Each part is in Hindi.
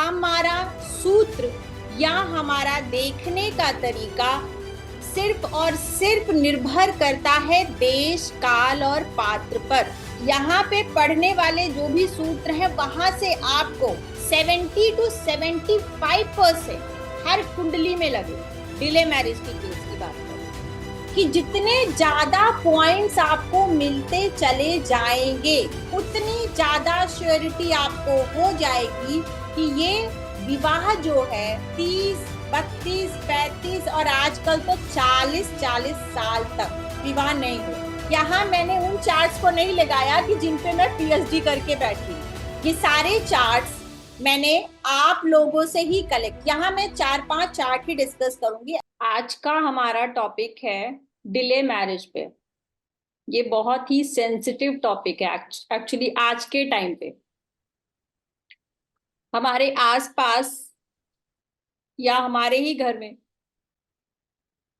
हमारा सूत्र या हमारा देखने का तरीका सिर्फ और सिर्फ निर्भर करता है देश, काल और पात्र पर। यहाँ पे पढ़ने वाले जो भी सूत्र हैं वहां से आपको 70 to 75% हर कुंडली में लगे। डिले मैरिज की केस की बात करें कि जितने ज्यादा पॉइंट्स आपको मिलते चले जाएंगे उतनी ज्यादा श्योरिटी आपको हो जाएगी कि ये विवाह जो है 30, 32, 35 और आजकल तो 40 साल तक विवाह नहीं हो। यहाँ मैंने उन चार्ट्स को नहीं लगाया कि जिन पे मैं पीएचडी करके बैठी। ये सारे चार्ट्स मैंने आप लोगों से ही कलेक्ट, यहाँ मैं 4-5 चार्ट ही डिस्कस करूंगी। आज का हमारा टॉपिक है डिले मैरिज पे। ये बहुत ही सेंसिटिव टॉपिक है एक्चुअली आज के टाइम पे। हमारे आसपास या हमारे ही घर में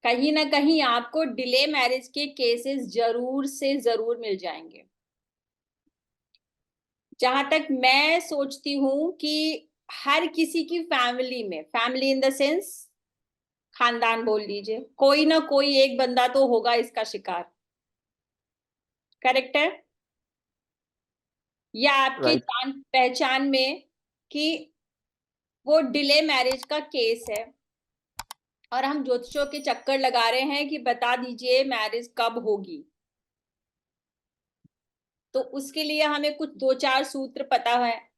कहीं ना कहीं आपको डिले मैरिज के केसेस जरूर से जरूर मिल जाएंगे। जहां तक मैं सोचती हूं कि हर किसी की फैमिली में, फैमिली इन द सेंस खानदान बोल लीजिए, कोई ना कोई एक बंदा तो होगा इसका शिकार। करेक्ट है? या आपकी जान पहचान में कि वो डिले मैरिज का केस है और हम ज्योतिषों के चक्कर लगा रहे हैं कि बता दीजिए मैरिज कब होगी। तो उसके लिए हमें कुछ 2-4 सूत्र पता है,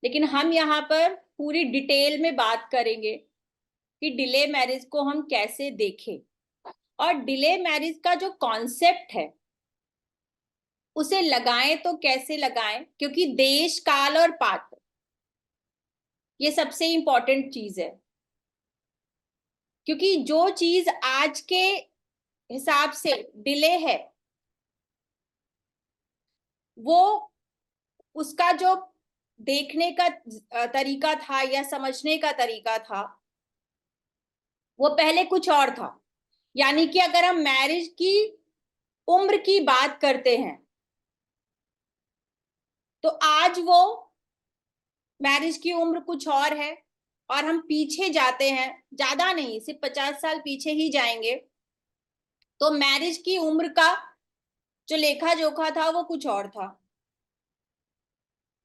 लेकिन हम यहाँ पर पूरी डिटेल में बात करेंगे कि डिले मैरिज को हम कैसे देखें और डिले मैरिज का जो कॉन्सेप्ट है उसे लगाएं तो कैसे लगाएं, क्योंकि देश, काल और पात्र ये सबसे इंपॉर्टेंट चीज है। क्योंकि जो चीज आज के हिसाब से डिले है वो उसका जो देखने का तरीका था या समझने का तरीका था वो पहले कुछ और था। यानी कि अगर हम मैरिज की उम्र की बात करते हैं तो आज वो मैरिज की उम्र कुछ और है और हम पीछे जाते हैं, ज्यादा नहीं, सिर्फ 50 साल पीछे ही जाएंगे तो मैरिज की उम्र का जो लेखा जोखा था वो कुछ और था।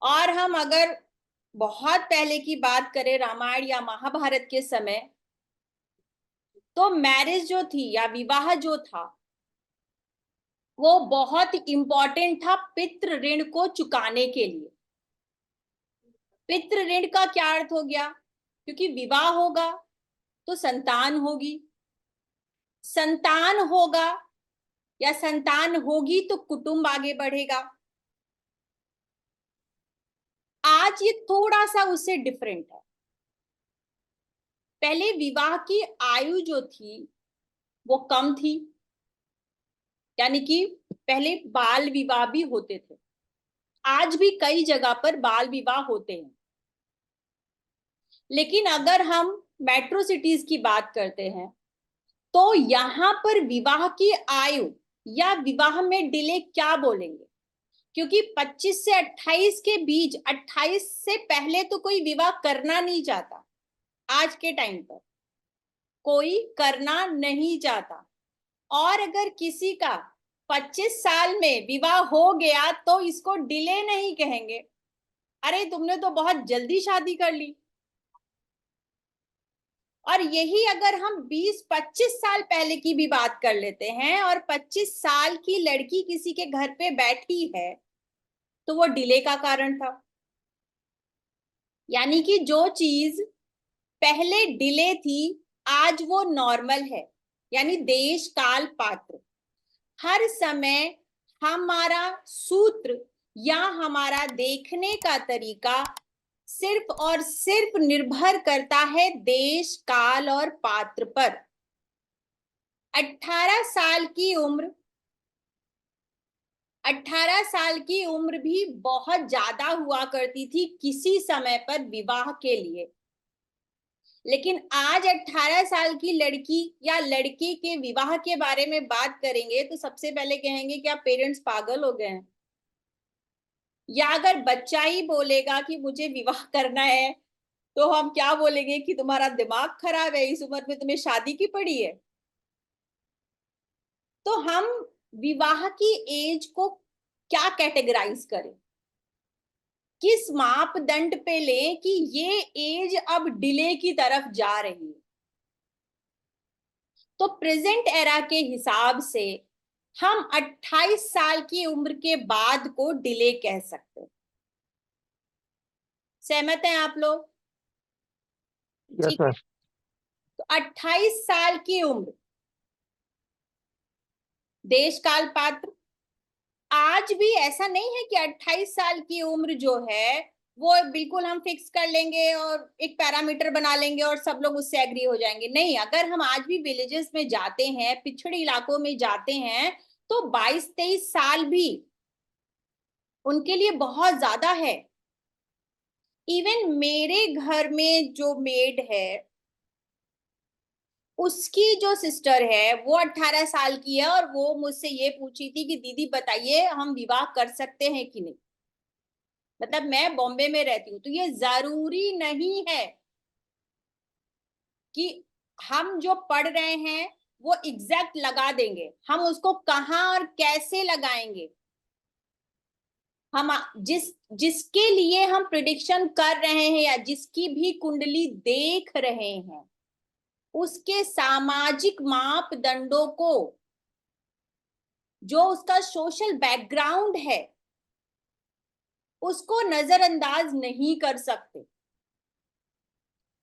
और हम अगर बहुत पहले की बात करें, रामायण या महाभारत के समय, तो मैरिज जो थी या विवाह जो था वो बहुत इंपॉर्टेंट था पितृ ऋण को चुकाने के लिए। पितृ ऋण का क्या अर्थ हो गया? क्योंकि विवाह होगा तो संतान होगी, संतान होगा या संतान होगी तो कुटुंब आगे बढ़ेगा। आज ये थोड़ा सा उससे डिफरेंट है। पहले विवाह की आयु जो थी वो कम थी, यानी कि पहले बाल विवाह भी होते थे। आज भी कई जगह पर बाल विवाह होते हैं, लेकिन अगर हम मेट्रो सिटीज की बात करते हैं तो यहां पर विवाह की आयु या विवाह में डिले क्या बोलेंगे, क्योंकि 25 से 28 के बीच, 28 से पहले तो कोई विवाह करना नहीं चाहता। आज के टाइम पर कोई करना नहीं चाहता, और अगर किसी का 25 साल में विवाह हो गया तो इसको डिले नहीं कहेंगे, अरे तुमने तो बहुत जल्दी शादी कर ली। और यही अगर हम 20-25 साल पहले की भी बात कर लेते हैं और 25 साल की लड़की किसी के घर पे बैठी है तो वो डिले का कारण था। यानी कि जो चीज पहले डिले थी आज वो नॉर्मल है। यानी देश, काल, पात्र, हर समय हमारा सूत्र या हमारा देखने का तरीका सिर्फ और सिर्फ निर्भर करता है देश, काल और पात्र पर। 18 साल की उम्र, 18 साल की उम्र भी बहुत ज्यादा हुआ करती थी किसी समय पर विवाह के लिए, लेकिन आज 18 साल की लड़की या लड़के के विवाह के बारे में बात करेंगे तो सबसे पहले कहेंगे कि आप पेरेंट्स पागल हो गए हैं। या अगर बच्चा ही बोलेगा कि मुझे विवाह करना है, तो हम क्या बोलेंगे कि तुम्हारा दिमाग खराब है, इस उम्र में तुम्हें शादी की पड़ी है। तो हम विवाह की एज को क्या कैटेगराइज करें, किस मापदंड पे लें कि ये एज अब डिले की तरफ जा रही है। तो प्रेजेंट एरा के हिसाब से हम 28 साल की उम्र के बाद को डिले कह सकते हैं। सहमत हैं आप लोग? यस ठीक है। सर। तो 28 साल की उम्र देश काल पात्र। आज भी ऐसा नहीं है कि 28 साल की उम्र जो है वो बिल्कुल हम फिक्स कर लेंगे और एक पैरामीटर बना लेंगे और सब लोग उससे एग्री हो जाएंगे। नहीं, अगर हम आज भी विलेजेस में जाते हैं, पिछड़े इलाकों में जाते हैं, तो 22-23 साल भी उनके लिए बहुत ज्यादा है। इवन मेरे घर में जो मेड है, उसकी जो सिस्टर है वो 18 साल की है, और वो मुझसे ये पूछी थी कि दीदी बताइए हम विवाह कर सकते हैं कि नहीं। मतलब मैं बॉम्बे में रहती हूँ, तो ये जरूरी नहीं है कि हम जो पढ़ रहे हैं वो एग्जैक्ट लगा देंगे, हम उसको कहाँ और कैसे लगाएंगे। हम जिसके लिए हम प्रिडिक्शन कर रहे हैं या जिसकी भी कुंडली देख रहे हैं, उसके सामाजिक मापदंडों को, जो उसका सोशल बैकग्राउंड है, उसको नजरअंदाज नहीं कर सकते।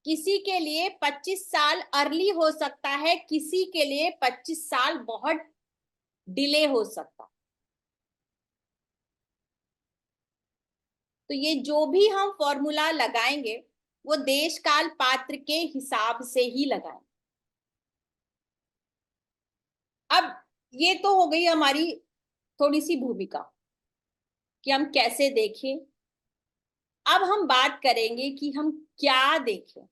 किसी के लिए 25 साल अर्ली हो सकता है, किसी के लिए 25 साल बहुत डिले हो सकता। तो ये जो भी हम फॉर्मूला लगाएंगे वो देश काल पात्र के हिसाब से ही लगाएं। अब ये तो हो गई हमारी थोड़ी सी भूमिका कि हम कैसे देखें। अब हम बात करेंगे कि हम क्या देखें।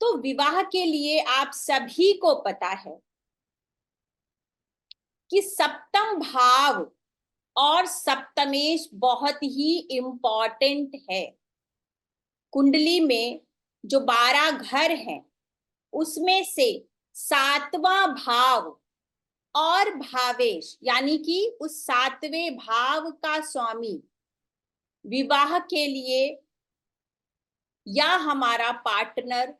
तो विवाह के लिए आप सभी को पता है कि सप्तम भाव और सप्तमेश बहुत ही इंपॉर्टेंट है। कुंडली में जो 12 घर हैं, उसमें से 7वां भाव और भावेश, यानी कि उस 7वें भाव का स्वामी विवाह के लिए या हमारा पार्टनर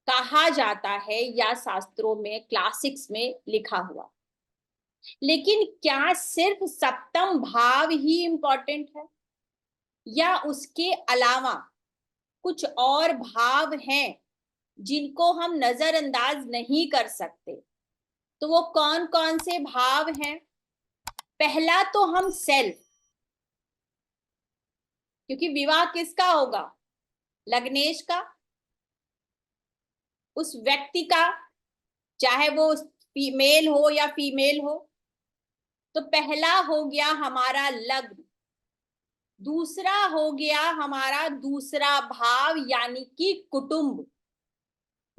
कहा जाता है, या शास्त्रों में क्लासिक्स में लिखा हुआ। लेकिन क्या सिर्फ सप्तम भाव ही इंपॉर्टेंट है, या उसके अलावा कुछ और भाव हैं जिनको हम नजरअंदाज नहीं कर सकते? तो वो कौन कौन से भाव हैं? पहला तो हम सेल्फ, क्योंकि विवाह किसका होगा? लग्नेश का, उस व्यक्ति का, चाहे वो मेल हो या फीमेल हो। तो पहला हो गया हमारा लग्न, दूसरा हो गया हमारा दूसरा भाव यानी कि कुटुंब।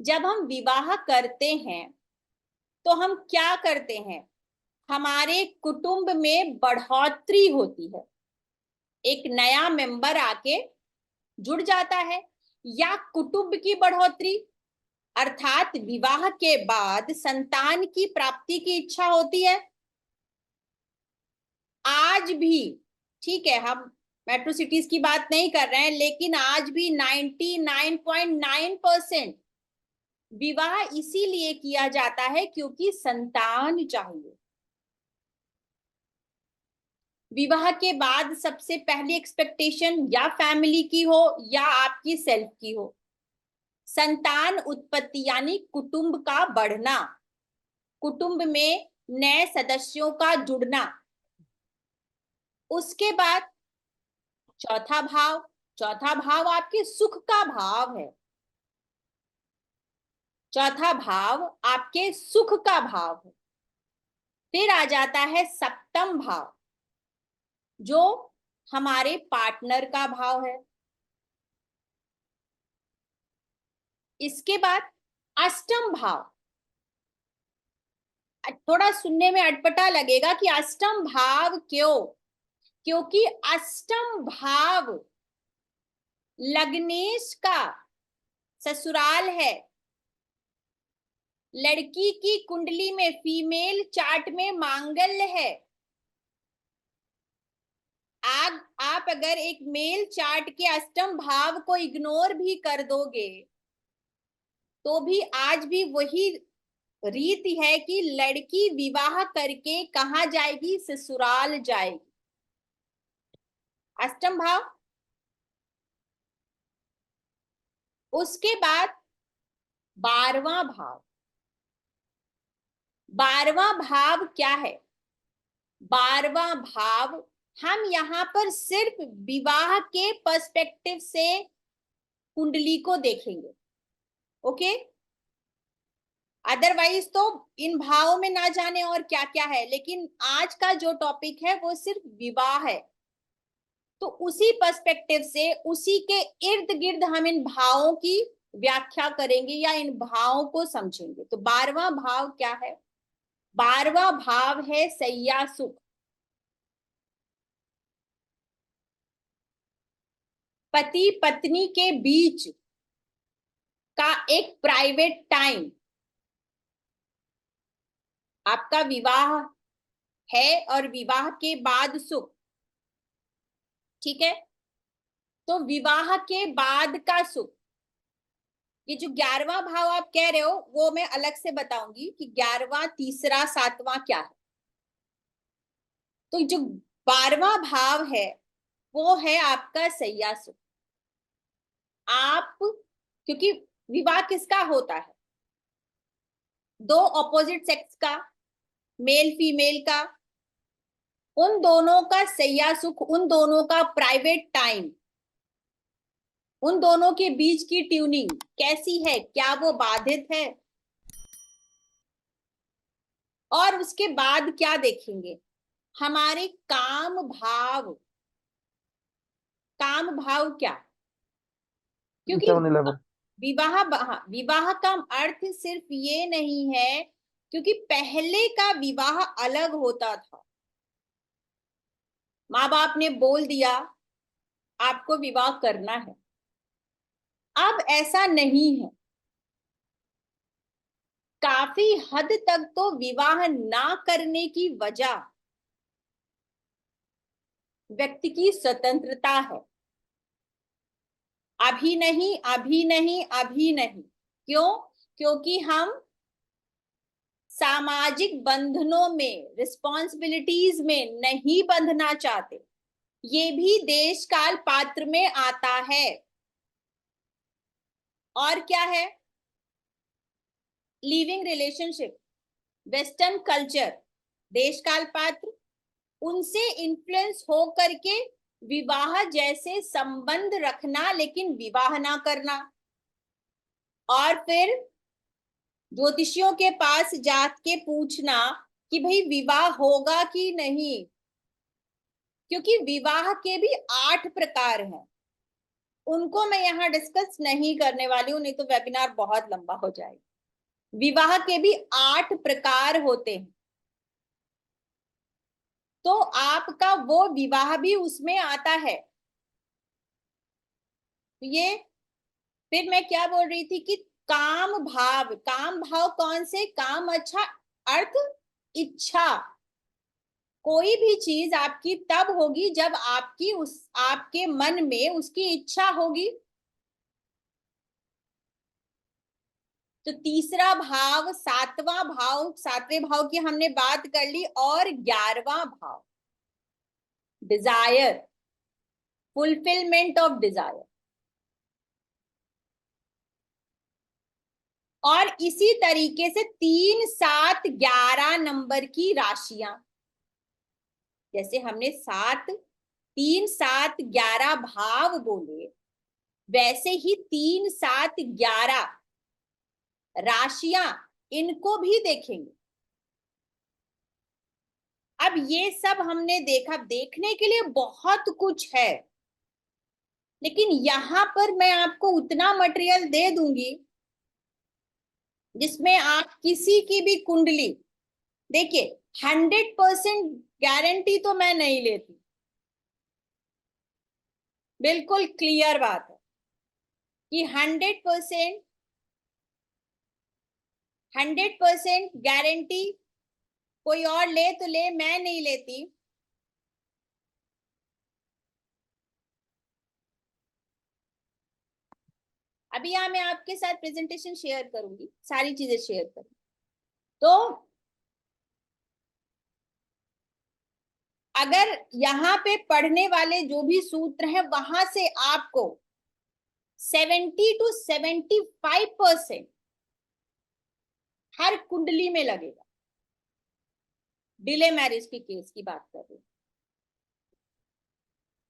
जब हम विवाह करते हैं तो हम क्या करते हैं? हमारे कुटुंब में बढ़ोतरी होती है, एक नया मेंबर आके जुड़ जाता है, या कुटुंब की बढ़ोतरी अर्थात विवाह के बाद संतान की प्राप्ति की इच्छा होती है। आज भी, ठीक है, हम मेट्रो सिटीज की बात नहीं कर रहे हैं, लेकिन आज भी 99.9% विवाह इसीलिए किया जाता है क्योंकि संतान चाहिए। विवाह के बाद सबसे पहली एक्सपेक्टेशन या फैमिली की हो या आपकी सेल्फ की हो, संतान उत्पत्ति यानी कुटुंब का बढ़ना, कुटुंब में नए सदस्यों का जुड़ना। उसके बाद चौथा भाव, चौथा भाव आपके सुख का भाव है। चौथा भाव आपके सुख का भाव है। फिर आ जाता है सप्तम भाव, जो हमारे पार्टनर का भाव है। इसके बाद अष्टम भाव, थोड़ा सुनने में अटपटा लगेगा कि अष्टम भाव क्यों, क्योंकि अष्टम भाव लग्नेश का ससुराल है। लड़की की कुंडली में, फीमेल चार्ट में मांगल्य है। आप अगर एक मेल चार्ट के अष्टम भाव को इग्नोर भी कर दोगे तो भी आज भी वही रीति है कि लड़की विवाह करके कहाँ जाएगी? ससुराल जाएगी। अष्टम भाव। उसके बाद 12वां भाव। 12वां भाव क्या है? 12वां भाव हम यहां पर सिर्फ विवाह के पर्सपेक्टिव से कुंडली को देखेंगे। ओके, अदरवाइज तो इन भावों में ना जाने और क्या क्या है, लेकिन आज का जो टॉपिक है वो सिर्फ विवाह है। तो उसी पर्सपेक्टिव से, उसी के इर्द गिर्द हम इन भावों की व्याख्या करेंगे या इन भावों को समझेंगे। तो 12वां भाव क्या है? 12वां भाव है सैया सुख। पति पत्नी के बीच का एक प्राइवेट टाइम। आपका विवाह है और विवाह के बाद सुख, ठीक है? तो विवाह के बाद का सुख, ये जो 11वां भाव आप कह रहे हो वो मैं अलग से बताऊंगी कि 11वां, तीसरा, 7वां क्या है। तो जो 12वां भाव है वो है आपका सैया सुख। आप, क्योंकि विवाह किसका होता है? दो ऑपोजिट सेक्स का, मेल फीमेल का, उन दोनों का सैया सुख, उन दोनों का प्राइवेट टाइम, उन दोनों के बीच की ट्यूनिंग कैसी है? क्या वो बाधित है? और उसके बाद क्या देखेंगे? हमारे काम भाव। काम भाव क्या? क्योंकि 7-11। विवाह, विवाह का अर्थ सिर्फ ये नहीं है, क्योंकि पहले का विवाह अलग होता था। माँ बाप ने बोल दिया आपको विवाह करना है। अब ऐसा नहीं है। काफी हद तक तो विवाह ना करने की वजह व्यक्ति की स्वतंत्रता है। अभी नहीं, अभी नहीं, अभी नहीं। क्यों? क्योंकि हम सामाजिक बंधनों में, रिस्पॉन्सिबिलिटीज में नहीं बंधना चाहते। ये भी देश काल पात्र में आता है। और क्या है? लिविंग रिलेशनशिप, वेस्टर्न कल्चर, देश काल पात्र, उनसे इन्फ्लुएंस हो करके विवाह जैसे संबंध रखना लेकिन विवाह ना करना। और फिर ज्योतिषियों के पास जाके पूछना कि भाई विवाह होगा कि नहीं, क्योंकि विवाह के भी 8 प्रकार हैं। उनको मैं यहाँ डिस्कस नहीं करने वाली हूँ, नहीं तो वेबिनार बहुत लंबा हो जाएगा। विवाह के भी 8 प्रकार होते हैं। तो आपका वो विवाह भी उसमें आता है। ये, फिर मैं क्या बोल रही थी कि काम भाव। काम भाव कौन से? काम, अच्छा, अर्थ, इच्छा। कोई भी चीज आपकी तब होगी जब आपकी आपके मन में उसकी इच्छा होगी। तो तीसरा भाव, 7वां भाव, 7वें भाव की हमने बात कर ली। और 11वां भाव डिजायर, फुलफिलमेंट ऑफ डिजायर। और इसी तरीके से 3, 7, 11 नंबर की राशियां, जैसे हमने 7, 3, 7, 11 भाव बोले, वैसे ही 3, 7, 11 राशियां, इनको भी देखेंगे। अब ये सब हमने देखा, देखने के लिए बहुत कुछ है, लेकिन यहां पर मैं आपको उतना मटेरियल दे दूंगी जिसमें आप किसी की भी कुंडली देखिए। 100% गारंटी तो मैं नहीं लेती, बिल्कुल क्लियर बात है कि 100% गारंटी कोई और ले तो ले, मैं नहीं लेती। अभी यहाँ मैं आपके साथ प्रेजेंटेशन शेयर करूंगी, सारी चीजें शेयर करूंगी। तो अगर यहाँ पे पढ़ने वाले जो भी सूत्र हैं वहां से आपको 70 to 75% हर कुंडली में लगेगा। डिले मैरिज की केस की बात कर रही हूँ।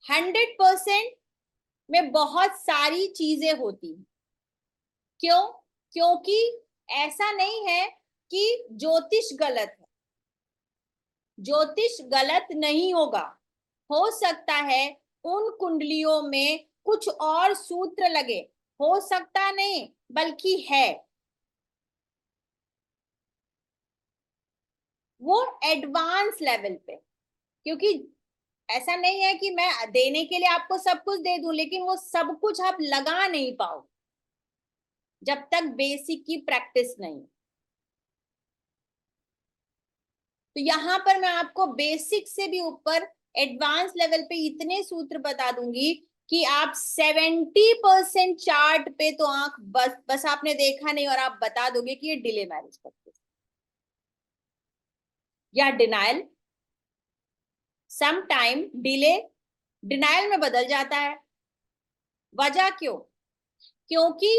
100% में बहुत सारी चीजें होती हैं। क्यों? क्योंकि ऐसा नहीं है कि ज्योतिष गलत है। ज्योतिष गलत नहीं होगा। हो सकता है उन कुंडलियों में कुछ और सूत्र लगे, हो सकता नहीं बल्कि है। वो एडवांस लेवल पे, क्योंकि ऐसा नहीं है कि मैं देने के लिए आपको सब कुछ दे दूं, लेकिन वो सब कुछ आप लगा नहीं पाओ जब तक बेसिक की प्रैक्टिस नहीं। तो यहां पर मैं आपको बेसिक से भी ऊपर एडवांस लेवल पे इतने सूत्र बता दूंगी कि आप 70% चार्ट पे तो आंख बस आपने देखा नहीं और आप बता दोगे कि ये डिले मैरिज करते या denial. Some time delay denial में बदल जाता है। वजह क्यों? क्योंकि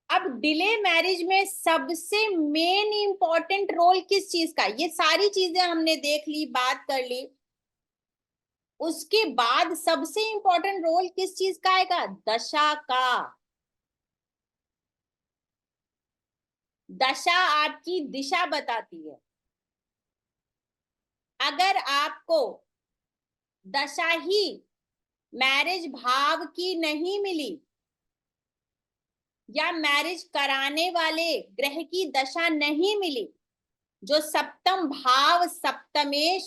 अब डिले मैरिज में सबसे मेन इंपॉर्टेंट रोल किस चीज का, ये सारी चीजें हमने देख ली, बात कर ली, उसके बाद सबसे इंपॉर्टेंट रोल किस चीज का आएगा? दशा का। दशा आपकी दिशा बताती है। अगर आपको दशा ही मैरिज भाव की नहीं मिली या मैरिज कराने वाले ग्रह की दशा नहीं मिली जो सप्तम भाव सप्तमेश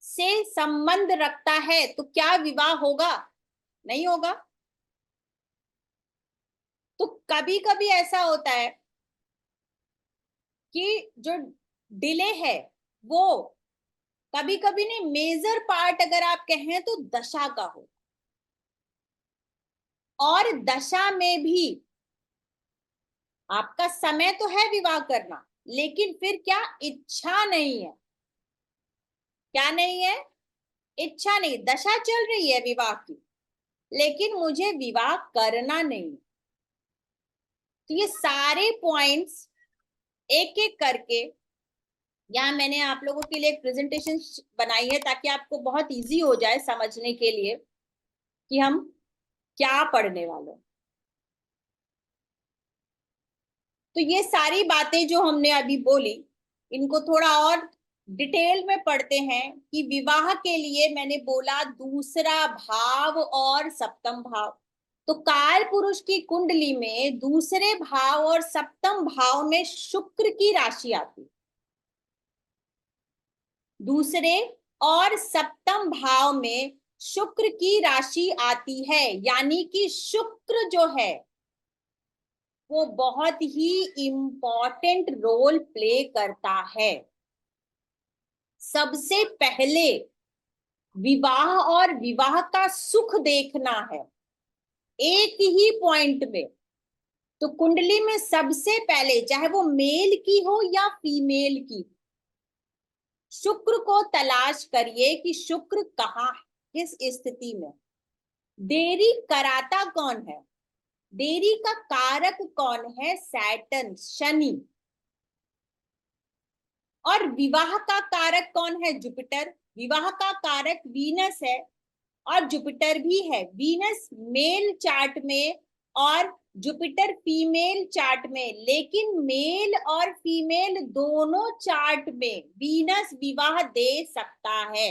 से संबंध रखता है, तो क्या विवाह होगा? नहीं होगा। तो कभी कभी ऐसा होता है कि जो डिले है वो कभी कभी नहीं, मेजर पार्ट अगर आप कहें तो दशा का हो। और दशा में भी आपका समय तो है विवाह करना, लेकिन फिर क्या इच्छा नहीं है? क्या नहीं है? इच्छा नहीं। दशा चल रही है विवाह की, लेकिन मुझे विवाह करना नहीं। तो ये सारे पॉइंट्स एक एक करके यहाँ मैंने आप लोगों के लिए एक प्रेजेंटेशन बनाई है ताकि आपको बहुत इजी हो जाए समझने के लिए कि हम क्या पढ़ने वाले हैं। तो ये सारी बातें जो हमने अभी बोली, इनको थोड़ा और डिटेल में पढ़ते हैं कि विवाह के लिए मैंने बोला दूसरा भाव और सप्तम भाव। तो काल पुरुष की कुंडली में दूसरे भाव और सप्तम भाव में शुक्र की राशि आती है। दूसरे और सप्तम भाव में शुक्र की राशि आती है, यानी कि शुक्र जो है वो बहुत ही इंपॉर्टेंट रोल प्ले करता है। सबसे पहले विवाह और विवाह का सुख देखना है एक ही पॉइंट में। तो कुंडली में सबसे पहले, चाहे वो मेल की हो या फीमेल की, शुक्र को तलाश करिए कि शुक्र कहाँ है, किस स्थिति में। देरी कराता कौन है? देरी का कारक कौन है? सैटर्न, शनि। और विवाह का कारक कौन है? जुपिटर। विवाह का कारक वीनस है और जुपिटर भी है। वीनस मेल चार्ट में और जुपिटर फीमेल चार्ट में, लेकिन मेल और फीमेल दोनों चार्ट में वीनस विवाह दे सकता है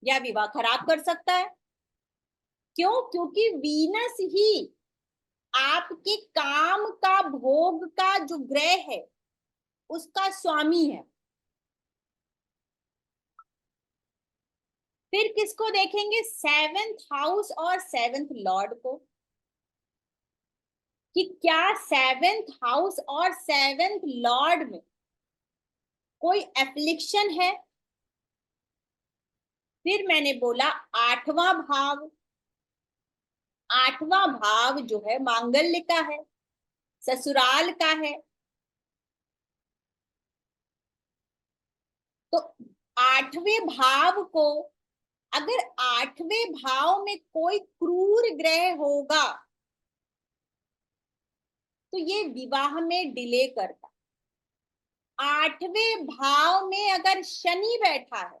या विवाह खराब कर सकता है। क्यों? क्योंकि वीनस ही आपके काम का, भोग का जो ग्रह है उसका स्वामी है। फिर किसको देखेंगे? 7th हाउस और 7th लॉर्ड को, कि क्या 7th हाउस और 7th लॉर्ड में कोई एफ्लिक्शन है। फिर मैंने बोला 8वां भाव, 8वां भाव जो है मांगल्य का है, ससुराल का है। तो 8वें भाव को, अगर 8वें भाव में कोई क्रूर ग्रह होगा तो ये विवाह में डिले करता। 8वें भाव में अगर शनि बैठा है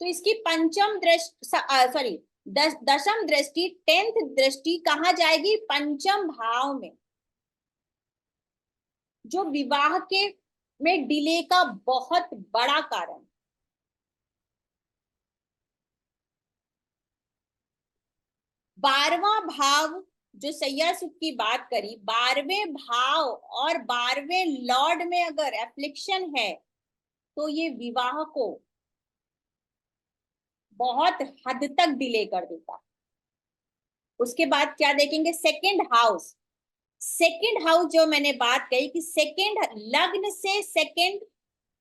तो इसकी पंचम दृष्टि, सॉरी, दशम दृष्टि, 10th दृष्टि कहाँ जाएगी? पंचम भाव में, जो विवाह के में डिले का बहुत बड़ा कारण। 12वां भाव, जो सैया सुख की बात करी, 12वें भाव और 12वें लॉर्ड में अगर एफ्लिक्शन है तो ये विवाह को बहुत हद तक डिले कर देता। उसके बाद क्या देखेंगे? Second house. सेकंड हाउस जो मैंने बात कही कि सेकंड लग्न से सेकंड,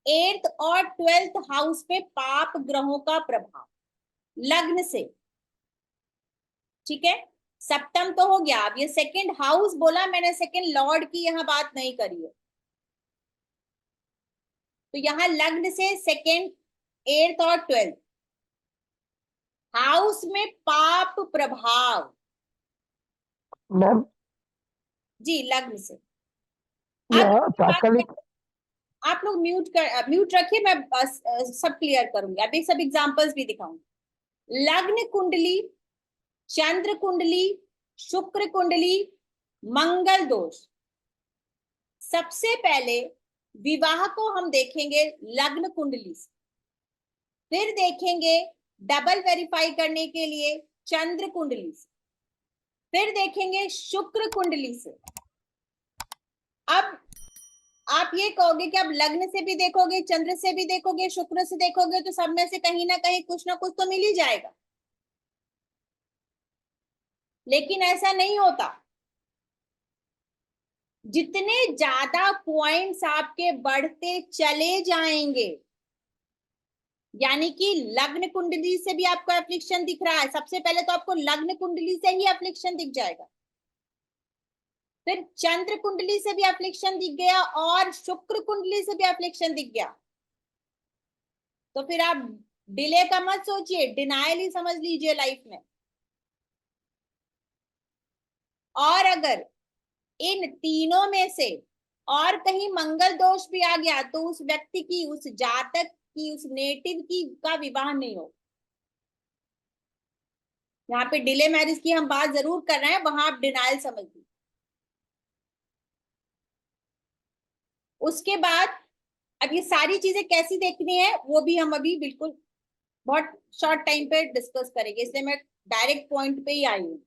8th और 12th हाउस पे पाप ग्रहों का प्रभाव लग्न से, ठीक है। सप्तम तो हो गया, अब ये सेकंड हाउस बोला मैंने, सेकंड लॉर्ड की यहाँ बात नहीं करी है। तो यहाँ लग्न से सेकंड, 8th और 12th हाउस में पाप प्रभाव मैम जी, लग्न से। यहाँ तात्कालिक, आप लोग म्यूट रखिए, मैं सब क्लियर करूंगी। अभी सब एग्जांपल्स भी दिखाऊंगी। लग्न कुंडली, चंद्र कुंडली, शुक्र कुंडली, मंगल दोष। सबसे पहले विवाह को हम देखेंगे लग्न कुंडली से, फिर देखेंगे डबल वेरीफाई करने के लिए चंद्र कुंडली से, फिर देखेंगे शुक्र कुंडली से। अब आप ये कहोगे कि अब लग्न से भी देखोगे, चंद्र से भी देखोगे, शुक्र से देखोगे, तो सब में से कहीं ना कहीं कुछ ना कुछ तो मिल ही जाएगा। लेकिन ऐसा नहीं होता। जितने ज्यादा पॉइंट्स आपके बढ़ते चले जाएंगे, यानी कि लग्न कुंडली से भी आपको एफ्लिक्शन दिख रहा है, सबसे पहले तो आपको लग्न कुंडली से ही एफ्लिक्शन दिख जाएगा, फिर चंद्र कुंडली से भी एफ्लिक्शन दिख गया और शुक्र कुंडली से भी एफ्लिक्शन दिख गया। तो फिर आप डिले का मत सोचिए, डिनायल ही समझ लीजिए लाइफ में। और अगर इन तीनों में से और कहीं मंगल दोष भी आ गया तो उस व्यक्ति की, उस जातक की, उस नेटिव की का विवाह नहीं हो। यहाँ पे डिले मैरिज की हम बात जरूर कर रहे हैं, वहां आप डिनायल समझ लीजिए। उसके बाद अब ये सारी चीजें कैसी देखनी है वो भी हम अभी बिल्कुल बहुत शॉर्ट टाइम पे डिस्कस करेंगे, इसलिए मैं डायरेक्ट पॉइंट पे ही आई हूँ।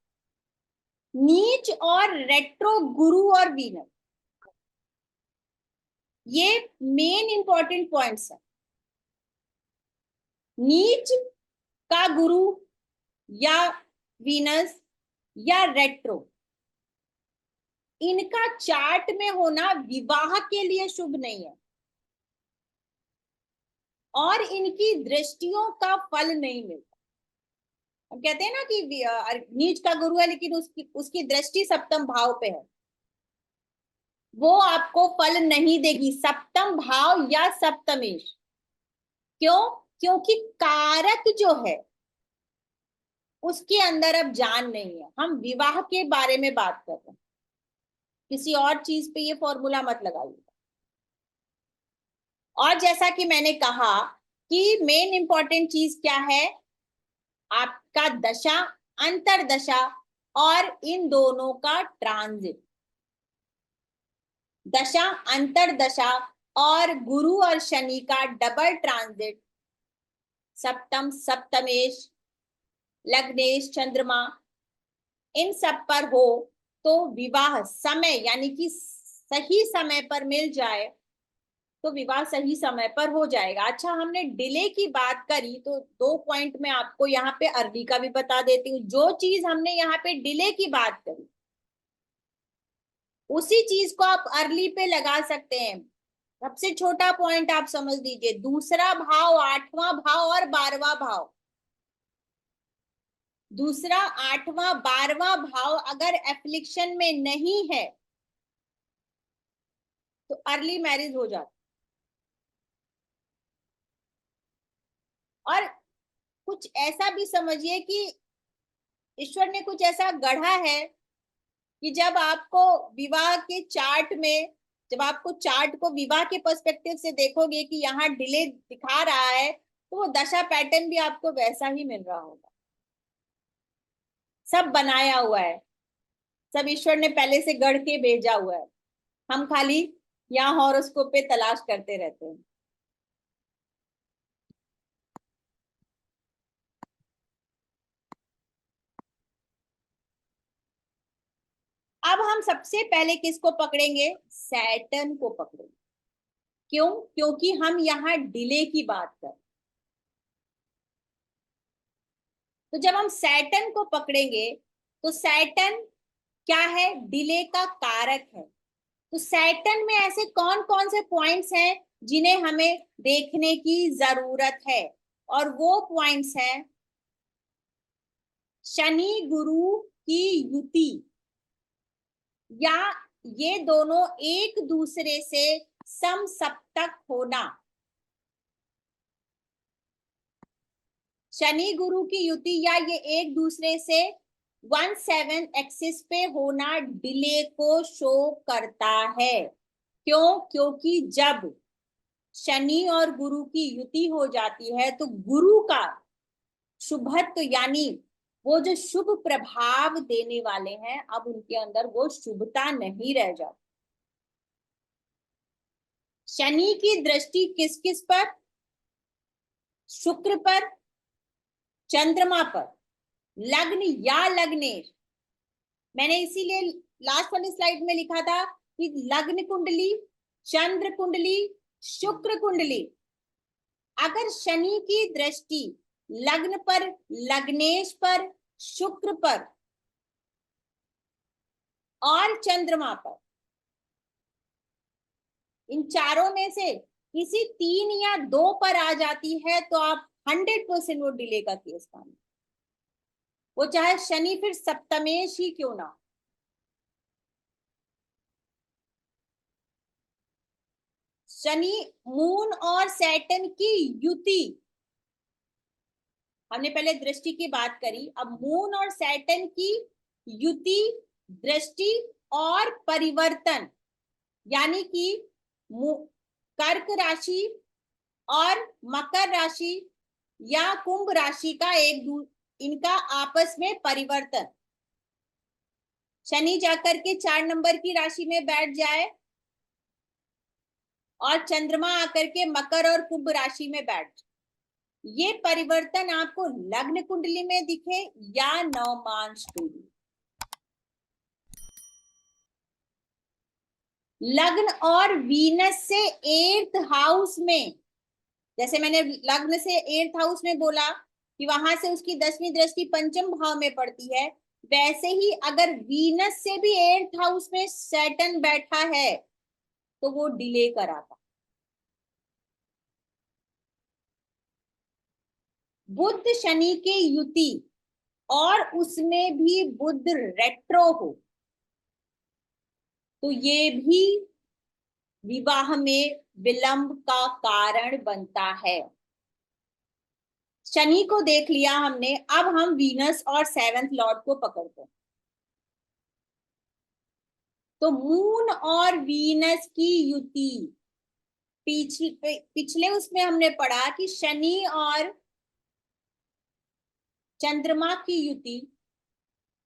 नीच और रेट्रो गुरु और वीनस, ये मेन इंपॉर्टेंट पॉइंट्स है। नीच का गुरु या वीनस या रेट्रो, इनका चार्ट में होना विवाह के लिए शुभ नहीं है और इनकी दृष्टियों का फल नहीं मिलता। हम कहते हैं ना कि नीच का गुरु है लेकिन उसकी दृष्टि सप्तम भाव पे है, वो आपको फल नहीं देगी। सप्तम भाव या सप्तमेश, क्यों? क्योंकि कारक जो है उसके अंदर अब जान नहीं है। हम विवाह के बारे में बात कर रहे हैं, किसी और चीज पे ये फॉर्मूला मत लगाइए। और जैसा कि मैंने कहा कि मेन इंपॉर्टेंट चीज क्या है, आपका दशा, अंतरदशा और इन दोनों का ट्रांजिट। दशा, अंतरदशा और गुरु और शनि का डबल ट्रांजिट, सप्तम, सप्तमेश, लग्नेश, चंद्रमा, इन सब पर हो तो विवाह समय यानी कि सही समय पर मिल जाए तो विवाह सही समय पर हो जाएगा। अच्छा, हमने डिले की बात करी तो 2 पॉइंट में आपको यहाँ पे अर्ली का भी बता देती हूँ। जो चीज हमने यहाँ पे डिले की बात करी उसी चीज को आप अर्ली पे लगा सकते हैं। सबसे छोटा पॉइंट आप समझ लीजिए, दूसरा भाव, आठवां भाव और 12वां भाव। दूसरा, आठवां, 12वां भाव अगर एफ्लिक्शन में नहीं है तो अर्ली मैरिज हो जाती। और कुछ ऐसा भी समझिए कि ईश्वर ने कुछ ऐसा गढ़ा है कि जब आपको विवाह के चार्ट में, जब आपको चार्ट को विवाह के पर्सपेक्टिव से देखोगे कि यहाँ डिले दिखा रहा है, तो वो दशा पैटर्न भी आपको वैसा ही मिल रहा होगा। सब बनाया हुआ है, सब ईश्वर ने पहले से गढ़ के भेजा हुआ है। हम खाली यहाँ हॉरोस्कोप पे तलाश करते रहते हैं। अब हम सबसे पहले किसको पकड़ेंगे? सैटर्न को पकड़ेंगे। क्यों? क्योंकि हम यहाँ डिले की बात कर। तो जब हम सैटर्न को पकड़ेंगे तो सैटर्न क्या है? डिले का कारक है। तो सैटर्न में ऐसे कौन कौन से पॉइंट्स हैं जिन्हें हमें देखने की जरूरत है? और वो पॉइंट्स हैं शनि गुरु की युति, या ये दोनों एक दूसरे से समसप्तक होना। शनि गुरु की युति या ये एक दूसरे से 1/7 एक्सिस पे होना डिले को शो करता है। क्यों? क्योंकि जब शनि और गुरु की युति हो जाती है तो गुरु का शुभत्व, यानी वो जो शुभ प्रभाव देने वाले हैं, अब उनके अंदर वो शुभता नहीं रह जाती। शनि की दृष्टि किस किस पर? शुक्र पर, चंद्रमा पर, लग्न या लग्नेश। मैंने इसीलिए लास्ट वाली स्लाइड में लिखा था कि लग्न कुंडली, चंद्र कुंडली, शुक्र कुंडली। अगर शनि की दृष्टि लग्न पर, लग्नेश पर, शुक्र पर और चंद्रमा पर, इन चारों में से किसी 3 या 2 पर आ जाती है तो आप 100% वो डिले का केस मानिए। वो चाहे शनि फिर सप्तमेश ही क्यों ना। शनि, मून और सैटर्न की युति, हमने पहले दृष्टि की बात करी, अब मून और सैटर्न की युति, दृष्टि और परिवर्तन, यानी कि कर्क राशि और मकर राशि या कुंभ राशि का इनका आपस में परिवर्तन। शनि जाकर के 4 नंबर की राशि में बैठ जाए और चंद्रमा आकर के मकर और कुंभ राशि में बैठ जाए, ये परिवर्तन आपको लग्न कुंडली में दिखे या नवमांश कुंडली। लग्न और वीनस से 8th हाउस में, जैसे मैंने लग्न से 8th हाउस में बोला कि वहां से उसकी 10वीं दृष्टि पंचम भाव में पड़ती है, वैसे ही अगर वीनस से भी 8th हाउस में सैटर्न बैठा है तो वो डिले कराता। बुध शनि के युति और उसमें भी बुध रेट्रो हो तो ये भी विवाह में विलंब का कारण बनता है। शनि को देख लिया हमने, अब हम वीनस और 7th लॉर्ड को पकड़ते हैं। तो मून और वीनस की युति, पिछले उसमें हमने पढ़ा कि शनि और चंद्रमा की युति,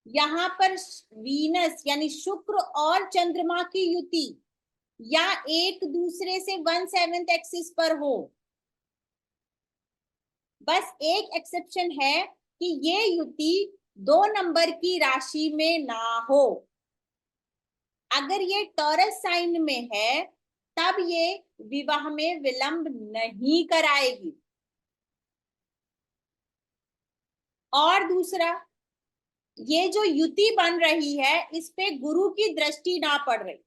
यहां पर वीनस यानी शुक्र और चंद्रमा की युति या एक दूसरे से 1/7 एक्सिस पर हो। बस एक एक्सेप्शन है कि ये युति 2 नंबर की राशि में ना हो। अगर ये टॉरस साइन में है तब ये विवाह में विलंब नहीं कराएगी। और दूसरा, ये जो युति बन रही है इस पे गुरु की दृष्टि ना पड़ रही।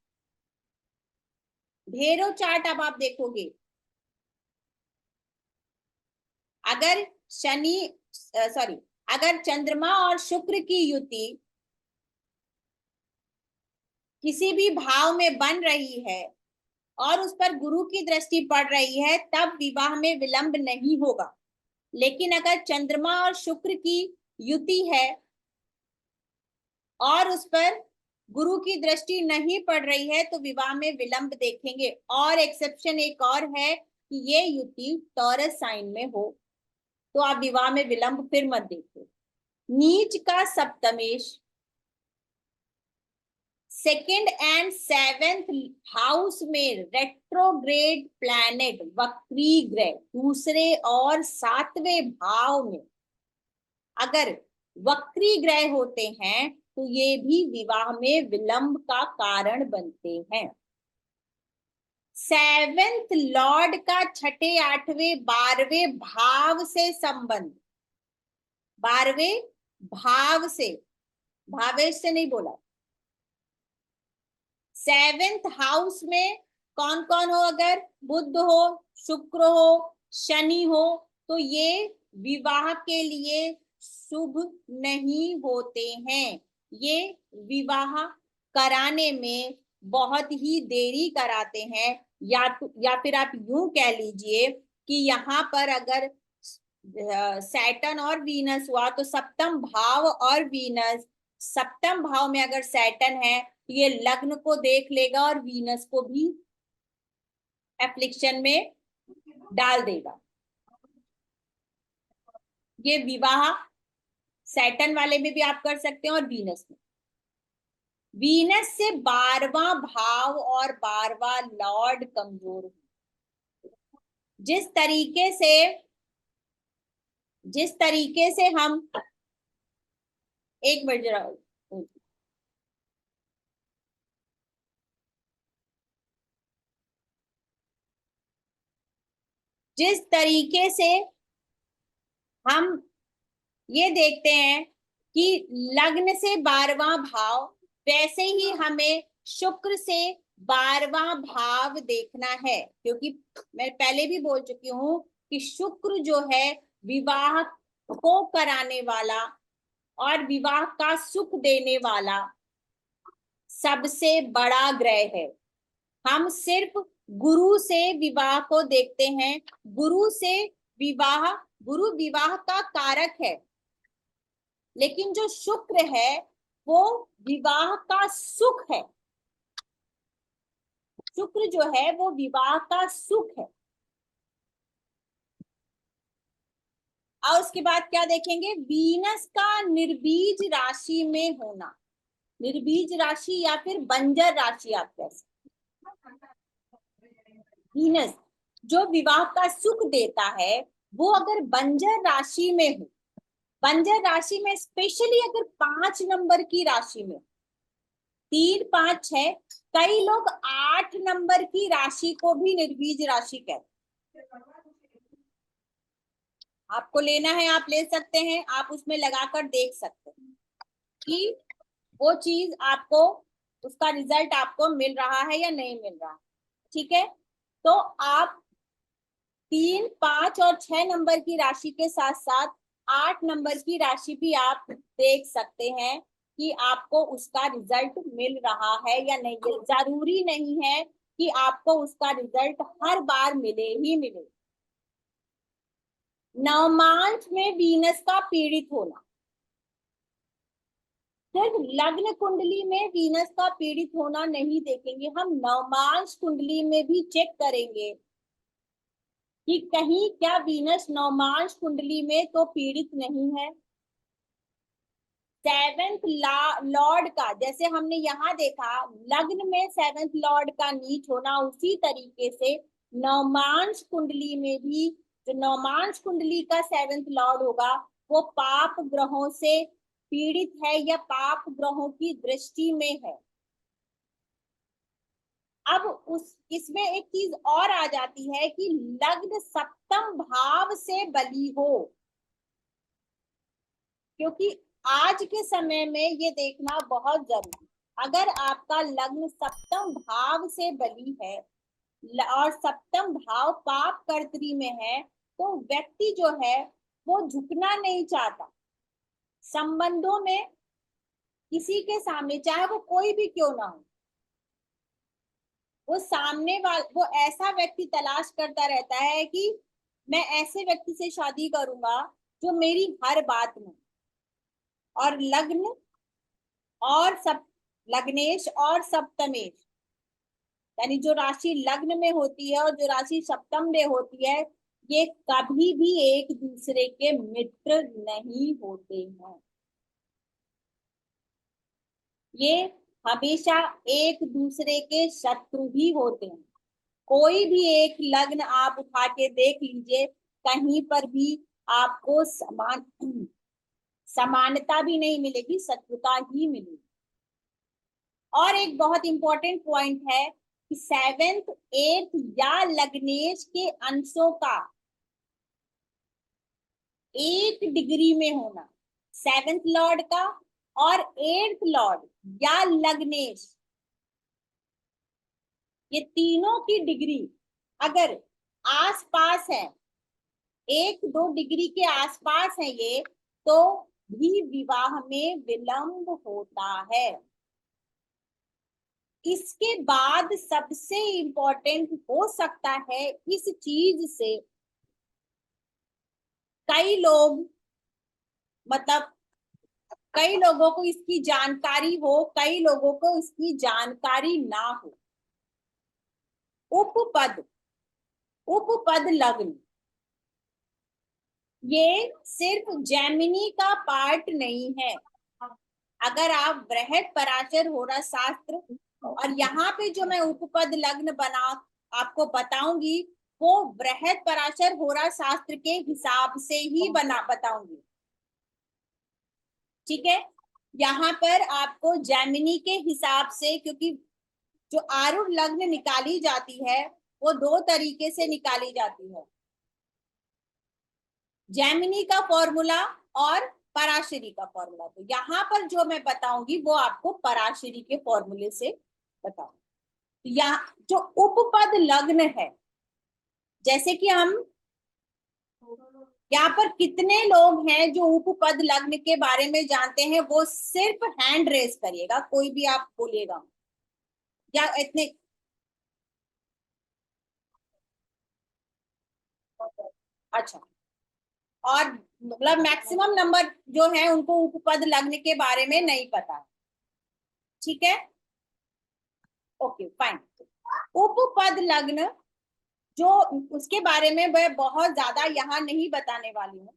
ढेरों चार्ट अब आप देखोगे, अगर अगर चंद्रमा और शुक्र की युति किसी भी भाव में बन रही है और उस पर गुरु की दृष्टि पड़ रही है, तब विवाह में विलंब नहीं होगा। लेकिन अगर चंद्रमा और शुक्र की युति है और उस पर गुरु की दृष्टि नहीं पड़ रही है, तो विवाह में विलंब देखेंगे। और एक्सेप्शन एक और है कि ये युति टॉरस साइन में हो तो आप विवाह में विलंब फिर मत देखो। नीच का सप्तमेश सेकेंड एंड सेवेंथ हाउस में रेट्रोग्रेड प्लैनेट वक्री ग्रह दूसरे और सातवें भाव में अगर वक्री ग्रह होते हैं तो ये भी विवाह में विलंब का कारण बनते हैं। सेवेंथ लॉर्ड का छठे आठवें 12वें भाव से संबंध, 12वें भाव से, भावेश से नहीं बोला। सेवेंथ हाउस में कौन कौन हो, अगर बुध हो, शुक्र हो, शनि हो, तो ये विवाह के लिए शुभ नहीं होते हैं। ये विवाह कराने में बहुत ही देरी कराते हैं। या फिर आप यूं कह लीजिए कि यहाँ पर अगर सैटर्न और वीनस हुआ तो सप्तम भाव और वीनस, सप्तम भाव में अगर सैटर्न है तो ये लग्न को देख लेगा और वीनस को भी एफ्लिक्शन में डाल देगा। ये विवाह सैटर्न वाले में भी आप कर सकते हैं और वीनस में। वीनस से 12वां भाव और 12वां लॉर्ड कमजोर है। जिस तरीके से हम, एक मिनट जरा, जिस तरीके से हम ये देखते हैं कि लग्न से 12वां भाव, वैसे ही हमें शुक्र से 12वां भाव देखना है। क्योंकि मैं पहले भी बोल चुकी हूं कि शुक्र जो है विवाह को कराने वाला और विवाह का सुख देने वाला सबसे बड़ा ग्रह है। हम सिर्फ गुरु से विवाह को देखते हैं। गुरु विवाह का कारक है, लेकिन जो शुक्र है वो विवाह का सुख है। शुक्र जो है वो विवाह का सुख है। और उसके बाद क्या देखेंगे, वीनस का निर्बीज राशि में होना। निर्बीज राशि या फिर बंजर राशि आप कह सकते। वीनस जो विवाह का सुख देता है वो अगर बंजर राशि में हो, बंजर राशि में स्पेशली अगर 5 नंबर की राशि में, 3, 5, 6, कई लोग 8 नंबर की राशि को भी निर्बीज राशि कहते हैं। आपको लेना है आप ले सकते हैं, आप उसमें लगाकर देख सकते हैं कि वो चीज आपको, उसका रिजल्ट आपको मिल रहा है या नहीं मिल रहा। ठीक है, तो आप 3, 5 और 6 नंबर की राशि के साथ साथ 8 नंबर की राशि भी आप देख सकते हैं कि आपको उसका रिजल्ट मिल रहा है या नहीं। जरूरी नहीं है कि आपको उसका रिजल्ट हर बार मिले ही मिले। नवमांश में वीनस का पीड़ित होना, सिर्फ लग्न कुंडली में वीनस का पीड़ित होना नहीं देखेंगे, हम नवमांश कुंडली में भी चेक करेंगे कि कहीं क्या वीनस नवमांश कुंडली में तो पीड़ित नहीं है। सेवेंथ लॉर्ड का, जैसे हमने यहाँ देखा लग्न में सेवेंथ लॉर्ड का नीच होना, उसी तरीके से नवमांश कुंडली में भी जो नवमांश कुंडली का सेवेंथ लॉर्ड होगा वो पाप ग्रहों से पीड़ित है या पाप ग्रहों की दृष्टि में है। अब उस इसमें एक चीज और आ जाती है कि लग्न सप्तम भाव से बली हो, क्योंकि आज के समय में ये देखना बहुत जरूरी। अगर आपका लग्न सप्तम भाव से बली है और सप्तम भाव पाप कर्त्री में है, तो व्यक्ति जो है वो झुकना नहीं चाहता संबंधों में, किसी के सामने, चाहे वो कोई भी क्यों ना हो। वो सामने वाला, वो ऐसा व्यक्ति तलाश करता रहता है कि मैं ऐसे व्यक्ति से शादी करूंगा जो मेरी हर बात में। और लग्न और सब लग्नेश और सप्तमेश, यानी जो राशि लग्न में होती है और जो राशि सप्तम में होती है, ये कभी भी एक दूसरे के मित्र नहीं होते हैं। ये हमेशा एक दूसरे के शत्रु ही होते हैं। कोई भी एक लग्न आप उठा के देख लीजिए, कहीं पर भी आपको समानता भी नहीं मिलेगी, शत्रुता ही मिलेगी। और एक बहुत इंपॉर्टेंट पॉइंट है कि सेवेंथ एट्थ या लग्नेश के अंशों का एक डिग्री में होना, सेवेंथ लॉर्ड का और एट्थ लॉर्ड या लग्नेश, ये तीनों की डिग्री अगर आसपास है, 1-2 डिग्री के आसपास है ये, तो भी विवाह में विलंब होता है। इसके बाद सबसे इंपॉर्टेंट हो सकता है, इस चीज से कई लोग, मतलब कई लोगों को इसकी जानकारी हो, कई लोगों को इसकी जानकारी ना हो। उपपद, उपपद लग्न ये सिर्फ जैमिनी का पार्ट नहीं है। अगर आप बृहद पराशर होरा शास्त्र, और यहाँ पे जो मैं उपपद लग्न बना आपको बताऊंगी, वो बृहद पराशर होरा शास्त्र के हिसाब से ही बना बताऊंगी, ठीक है। यहाँ पर आपको जैमिनी के हिसाब से, क्योंकि जो आरूढ़ लग्न निकाली जाती है वो 2 तरीके से निकाली जाती है, जैमिनी का फॉर्मूला और पराशरी का फॉर्मूला। तो यहाँ पर जो मैं बताऊंगी वो आपको पराशरी के फॉर्मूले से बताऊंगी। यहाँ जो उपपद लग्न है, जैसे कि हम यहाँ पर कितने लोग हैं जो उपपद लग्न के बारे में जानते हैं, वो सिर्फ हैंड रेस करिएगा, कोई भी आप बोलिएगा या इतने। अच्छा, और मतलब मैक्सिमम नंबर जो है उनको उपपद लग्न के बारे में नहीं पता है, ठीक है, ओके फाइन। उपपद लग्न जो, उसके बारे में मैं बहुत ज्यादा यहाँ नहीं बताने वाली हूँ,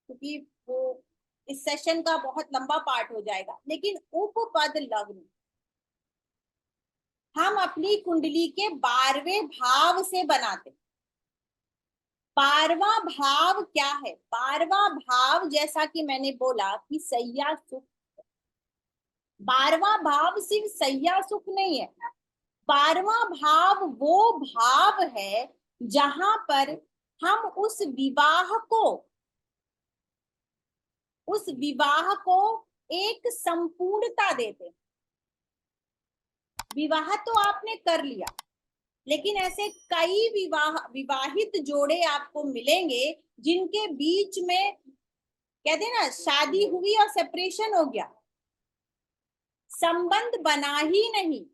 क्योंकि वो इस सेशन का बहुत लंबा पार्ट हो जाएगा। लेकिन उपपद लग्न हम अपनी कुंडली के 12वें भाव से बनाते। 12वां भाव क्या है? 12वां भाव, जैसा कि मैंने बोला कि सैया सुख, 12वां भाव सिर्फ सैया सुख नहीं है। 12वां भाव वो भाव है जहां पर हम उस विवाह को एक संपूर्णता देते। विवाह तो आपने कर लिया, लेकिन ऐसे कई विवाहित जोड़े आपको मिलेंगे जिनके बीच में, कहते हैं ना, शादी हुई और सेपरेशन हो गया, संबंध बना ही नहीं।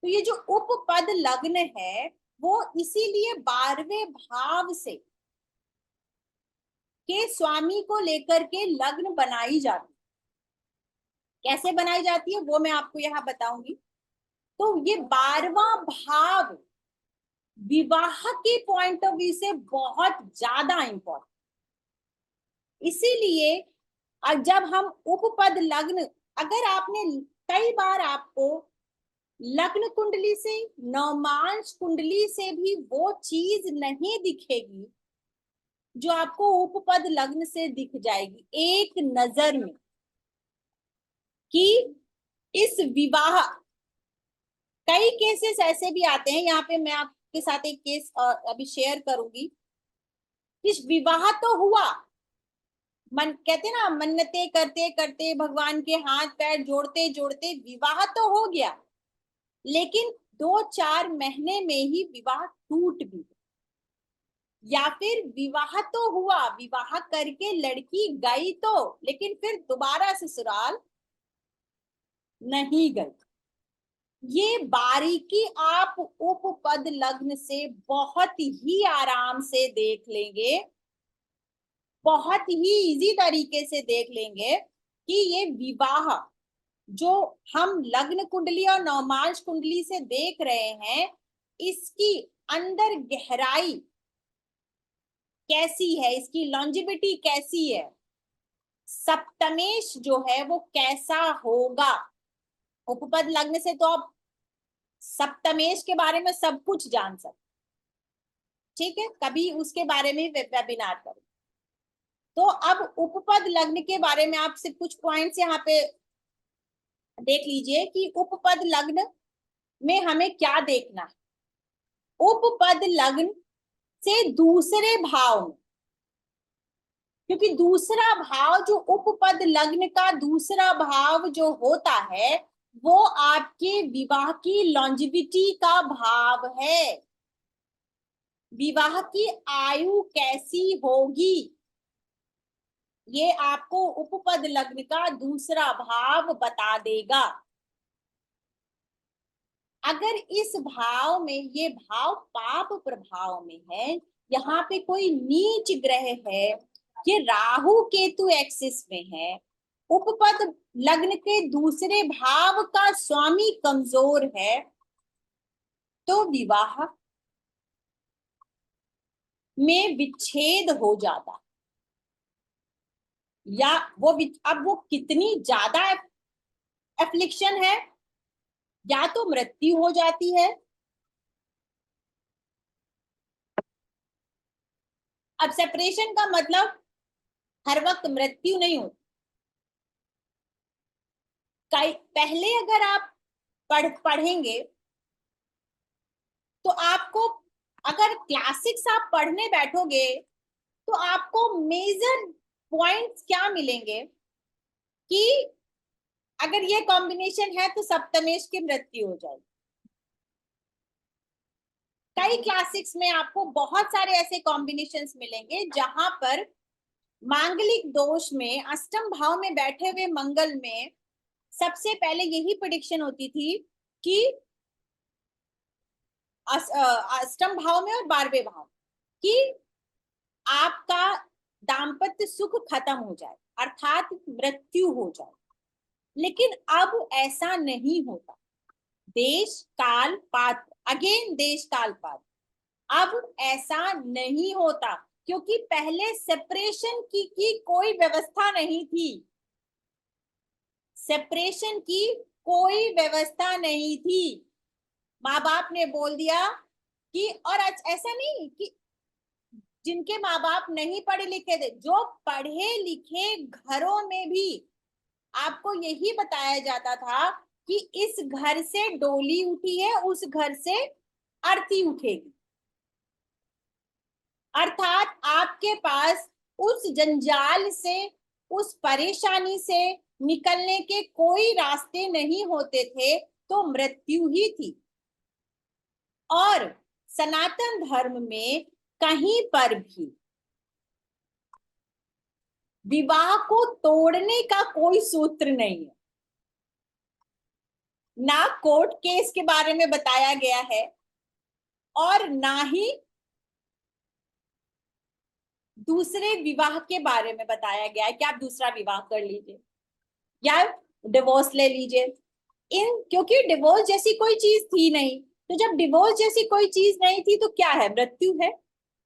तो ये जो उपपद लग्न है वो इसीलिए 12वें भाव से के स्वामी को लेकर के लग्न बनाई जाती। कैसे बनाई जाती है वो मैं आपको यहाँ बताऊंगी। तो ये 12वां भाव विवाह के पॉइंट ऑफ व्यू से बहुत ज्यादा इंपॉर्टेंट। इसीलिए जब हम उपपद लग्न, अगर आपने, कई बार आपको लग्न कुंडली से, नवमांश कुंडली से भी वो चीज नहीं दिखेगी जो आपको उपपद लग्न से दिख जाएगी एक नजर में, कि इस विवाह, कई केसेस ऐसे भी आते हैं, यहाँ पे मैं आपके साथ एक केस अभी शेयर करूंगी कि विवाह तो हुआ, मन कहते ना, मन्नतें करते करते भगवान के हाथ पैर जोड़ते जोड़ते विवाह तो हो गया, लेकिन 2-4 महीने में ही विवाह टूट भी, या फिर विवाह तो हुआ, विवाह करके लड़की गई तो, लेकिन फिर दोबारा ससुराल नहीं गई। ये बारीकी आप उपपद लग्न से बहुत ही आराम से देख लेंगे, बहुत ही इजी तरीके से देख लेंगे कि ये विवाह जो हम लग्न कुंडली और नवमांश कुंडली से देख रहे हैं, इसकी अंदर गहराई कैसी है, इसकी लॉन्जिविटी कैसी है, सप्तमेश जो है वो कैसा होगा। उपपद लग्न से तो आप सप्तमेश के बारे में सब कुछ जान सकते, ठीक है, कभी उसके बारे में वेबिनार करें। तो अब उपपद लग्न के बारे में आपसे कुछ पॉइंट्स यहाँ पे देख लीजिए कि उपपद लग्न में हमें क्या देखना है। उपपद लग्न से दूसरे भाव में, क्योंकि दूसरा भाव जो उपपद लग्न का दूसरा भाव जो होता है वो आपके विवाह की लॉन्जिविटी का भाव है, विवाह की आयु कैसी होगी, ये आपको उपपद लग्न का दूसरा भाव बता देगा। अगर इस भाव में, ये भाव पाप प्रभाव में है, यहाँ पे कोई नीच ग्रह है, ये राहु केतु एक्सिस में है, उपपद लग्न के दूसरे भाव का स्वामी कमजोर है, तो विवाह में विच्छेद हो जाता, या वो अब वो कितनी ज्यादा एफ्लिक्शन है, या तो मृत्यु हो जाती है। अब सेपरेशन का मतलब हर वक्त मृत्यु नहीं होती, पहले अगर आप पढ़ेंगे तो आपको, अगर क्लासिक्स आप पढ़ने बैठोगे तो आपको मेजर पॉइंट्स क्या मिलेंगे कि अगर ये कॉम्बिनेशन है तो सप्तमेश की मृत्यु हो जाएगी। कई क्लासिक्स में आपको बहुत सारे ऐसे कॉम्बिनेशंस मिलेंगे जहां पर मांगलिक दोष में अष्टम भाव में बैठे हुए मंगल में सबसे पहले यही प्रेडिक्शन होती थी कि अष्टम भाव में और 12वें भाव कि आपका दाम्पत्य सुख खत्म हो जाए, अर्थात मृत्यु हो जाए। लेकिन अब ऐसा नहीं होता, देश काल पात्र, अगेन देश काल पात्र, अब ऐसा नहीं होता, क्योंकि पहले सेपरेशन की कोई व्यवस्था नहीं थी, सेपरेशन की कोई व्यवस्था नहीं थी। माँ बाप ने बोल दिया कि, और ऐसा नहीं कि जिनके माँ बाप नहीं पढ़े लिखे थे, जो पढ़े लिखे घरों में भी आपको यही बताया जाता था कि इस घर से डोली उठी है, उस घर से अर्थी उठेगी, अर्थात आपके पास उस जंजाल से, उस परेशानी से निकलने के कोई रास्ते नहीं होते थे, तो मृत्यु ही थी। और सनातन धर्म में कहीं पर भी विवाह को तोड़ने का कोई सूत्र नहीं है, ना कोर्ट केस के बारे में बताया गया है और ना ही दूसरे विवाह के बारे में बताया गया है कि आप दूसरा विवाह कर लीजिए या डिवोर्स ले लीजिए। क्योंकि डिवोर्स जैसी कोई चीज थी नहीं, तो जब डिवोर्स जैसी कोई चीज नहीं थी तो क्या है, मृत्यु है।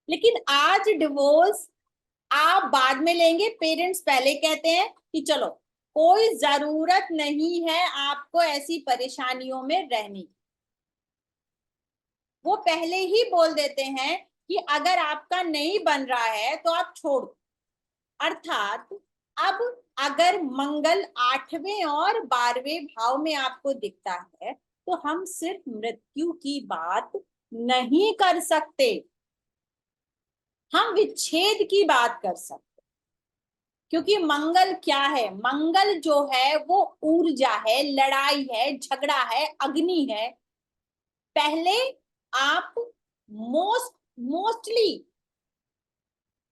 लेकिन आज डिवोर्स आप बाद में लेंगे, पेरेंट्स पहले कहते हैं कि चलो कोई जरूरत नहीं है आपको ऐसी परेशानियों में रहने की, वो पहले ही बोल देते हैं कि अगर आपका नहीं बन रहा है तो आप छोड़ दो। अर्थात अब अगर मंगल 8वें और 12वें भाव में आपको दिखता है तो हम सिर्फ मृत्यु की बात नहीं कर सकते, हम विच्छेद की बात कर सकते। क्योंकि मंगल क्या है? मंगल जो है वो ऊर्जा है, लड़ाई है, झगड़ा है, अग्नि है। पहले आप मोस्टली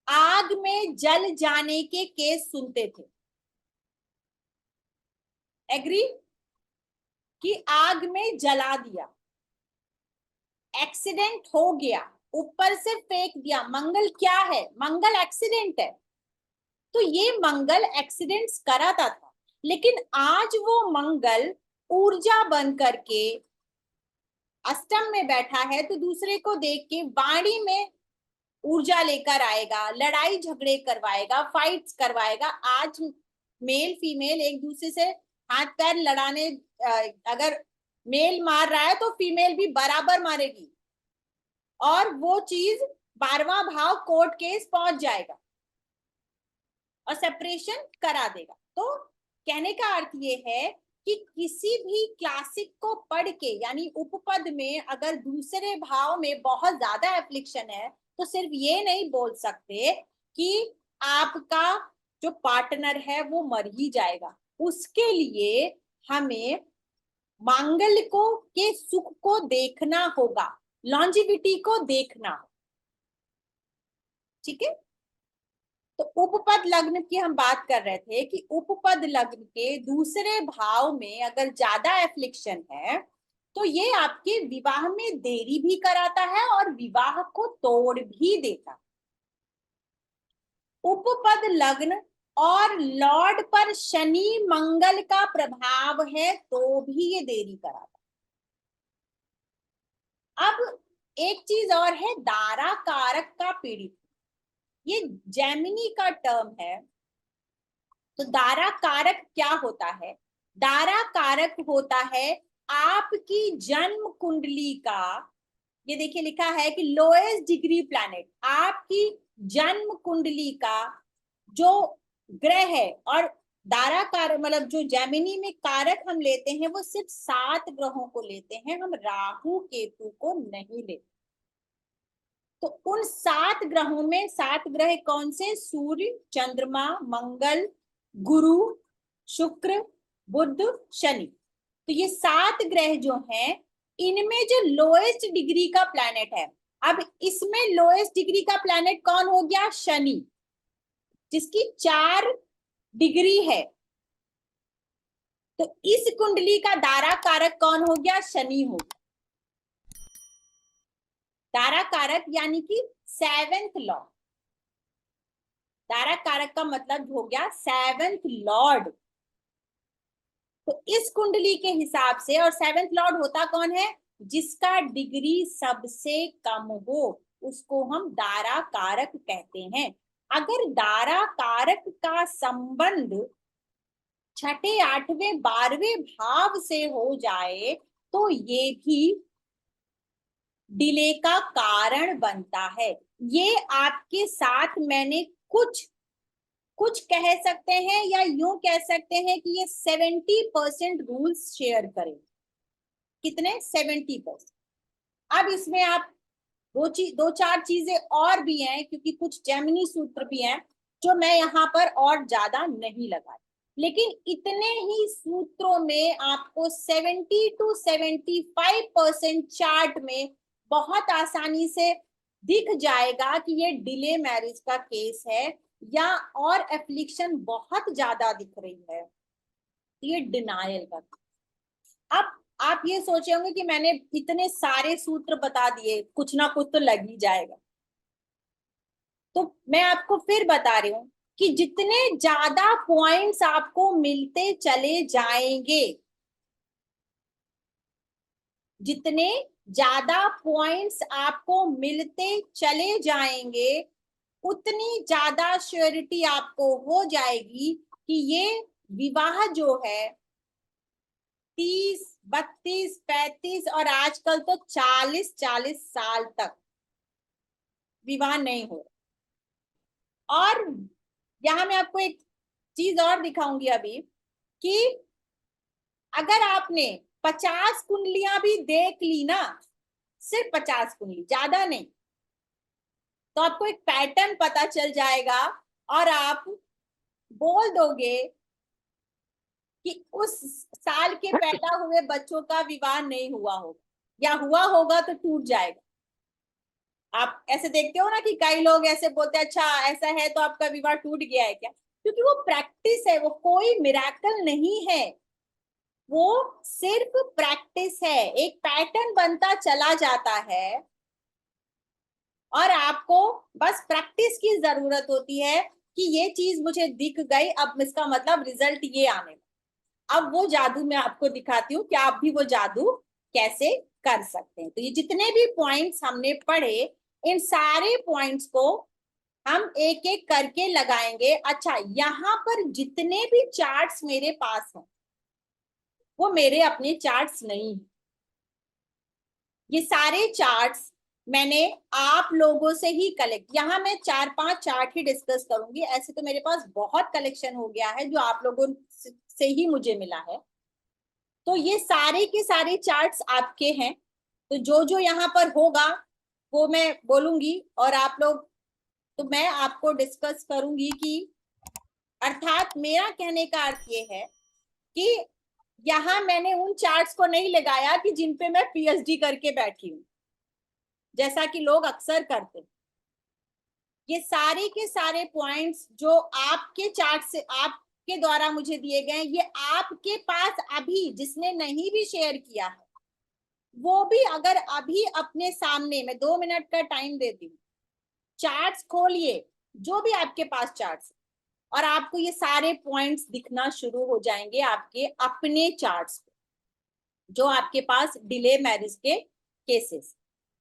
आग में जल जाने के केस सुनते थे। एग्री? कि आग में जला दिया, एक्सीडेंट हो गया, ऊपर से फेंक दिया। मंगल क्या है? मंगल एक्सीडेंट है। तो ये मंगल एक्सीडेंट्स कराता था, लेकिन आज वो मंगल ऊर्जा बन करके अष्टम में बैठा है, तो दूसरे को देख के वाणी में ऊर्जा लेकर आएगा, लड़ाई झगड़े करवाएगा, फाइट्स करवाएगा। आज मेल फीमेल एक दूसरे से हाथ पैर लड़ाने, अगर मेल मार रहा है तो फीमेल भी बराबर मारेगी, और वो चीज 12वां भाव कोर्ट केस पहुंच जाएगा और सेपरेशन करा देगा। तो कहने का अर्थ ये है कि किसी भी क्लासिक को पढ़ के, यानी उपपद में अगर दूसरे भाव में बहुत ज्यादा एफ्लिक्शन है, तो सिर्फ ये नहीं बोल सकते कि आपका जो पार्टनर है वो मर ही जाएगा। उसके लिए हमें मांगल्य को के सुख को देखना होगा, लॉन्जिविटी को देखना होगा। ठीक है? तो उपपद लग्न की हम बात कर रहे थे कि उपपद लग्न के दूसरे भाव में अगर ज्यादा एफ्लिक्शन है, तो ये आपके विवाह में देरी भी कराता है और विवाह को तोड़ भी देता। उपपद लग्न और लॉर्ड पर शनि मंगल का प्रभाव है तो भी ये देरी कराता। अब एक चीज और है, दारा कारक का पीड़ित। ये जैमिनी का टर्म है। तो दारा कारक क्या होता है? दारा कारक होता है आपकी जन्म कुंडली का, ये देखिए लिखा है कि लोएस्ट डिग्री प्लैनेट, आपकी जन्म कुंडली का जो ग्रह है, और दारा कारक मतलब जो जैमिनी में कारक हम लेते हैं वो सिर्फ 7 ग्रहों को लेते हैं, हम राहु केतु को नहीं लेते। तो उन 7 ग्रहों में 7 ग्रह कौन से? सूर्य, चंद्रमा, मंगल, गुरु, शुक्र, बुध, शनि। तो ये 7 ग्रह जो हैं, इनमें जो लोएस्ट डिग्री का प्लैनेट है, अब इसमें लोएस्ट डिग्री का प्लैनेट कौन हो गया? शनि, जिसकी 4 डिग्री है। तो इस कुंडली का दारा कारक कौन हो गया? शनि हो गया। दारा कारक यानी कि 7th लॉ। दारा कारक का मतलब हो गया 7th लॉर्ड। तो इस कुंडली के हिसाब से, और 7th लॉर्ड होता कौन है? जिसका डिग्री सबसे कम हो, उसको हम दारा कारक कहते हैं। अगर दारा कारक का संबंध 6ठे, 8वें, 12वें भाव से हो जाए, तो ये भी डिले का कारण बनता है। ये आपके साथ मैंने कुछ कह सकते हैं, या यूं कह सकते हैं कि ये 70% रूल्स शेयर करें। कितने? 70%। अब इसमें आप दो चार चीजें और भी हैं, क्योंकि कुछ जैमिनी सूत्र भी हैं जो मैं यहाँ पर और ज्यादा नहीं लगा, लेकिन इतने ही सूत्रों में आपको 70 to 75% चार्ट में बहुत आसानी से दिख जाएगा कि ये डिले मैरिज का केस है, या और एफ्लिक्शन बहुत ज्यादा दिख रही है, ये डिनायल का। अब आप ये सोचे होंगे कि मैंने इतने सारे सूत्र बता दिए, कुछ ना कुछ तो लग ही जाएगा। तो मैं आपको फिर बता रही हूं कि जितने ज्यादा पॉइंट्स आपको मिलते चले जाएंगे, जितने ज्यादा पॉइंट्स आपको मिलते चले जाएंगे, उतनी ज्यादा श्योरिटी आपको हो जाएगी कि ये विवाह जो है 30, 32, 35 और आजकल तो 40 साल तक विवाह नहीं हो। और यहां मैं आपको एक चीज और दिखाऊंगी अभी, कि अगर आपने 50 कुंडलियां भी देख ली ना, सिर्फ 50 कुंडली, ज्यादा नहीं, तो आपको एक पैटर्न पता चल जाएगा और आप बोल दोगे कि उस साल के पैदा हुए बच्चों का विवाह नहीं हुआ होगा, या हुआ होगा तो टूट जाएगा। आप ऐसे देखते हो ना कि कई लोग ऐसे बोलते हैं, अच्छा ऐसा है तो आपका विवाह टूट गया है क्या? क्योंकि वो प्रैक्टिस है, वो कोई मिराकल नहीं है, वो सिर्फ प्रैक्टिस है, एक पैटर्न बनता चला जाता है और आपको बस प्रैक्टिस की जरूरत होती है कि ये चीज मुझे दिख गई, अब इसका मतलब रिजल्ट ये आने। अब वो जादू मैं आपको दिखाती हूँ कि आप भी वो जादू कैसे कर सकते हैं। तो ये जितने भी पॉइंट्स हमने पढ़े, इन सारे पॉइंट्स को हम एक एक करके लगाएंगे। अच्छा, यहाँ पर जितने भी चार्ट्स मेरे पास हैं वो मेरे अपने चार्ट्स नहीं है, ये सारे चार्ट्स मैंने आप लोगों से ही कलेक्ट, यहाँ मैं 4-5 चार्ट ही डिस्कस करूंगी, ऐसे तो मेरे पास बहुत कलेक्शन हो गया है जो आप लोगों से ही मुझे मिला है। तो ये सारे के सारे चार्ट्स आपके हैं, तो जो जो यहाँ पर होगा वो मैं बोलूंगी और आप लोग, तो मैं आपको डिस्कस करूंगी कि, अर्थात मेरा कहने का अर्थ ये है कि यहाँ मैंने उन चार्ट्स को नहीं लगाया कि जिन पे मैं पीएचडी करके बैठी हूँ, जैसा कि लोग अक्सर करते हैं। ये सारे के सारे पॉइंट्स जो आपके चार्ट से आपके द्वारा मुझे दिए गए, ये आपके पास अभी जिसने नहीं भी शेयर किया है वो भी अगर अभी अपने सामने, मैं 2 मिनट का टाइम देती हूँ, चार्ट्स खोलिए, जो भी आपके पास चार्ट्स, और आपको ये सारे पॉइंट्स दिखना शुरू हो जाएंगे आपके अपने चार्ट्स, जो आपके पास डिले मैरिज के केसेस।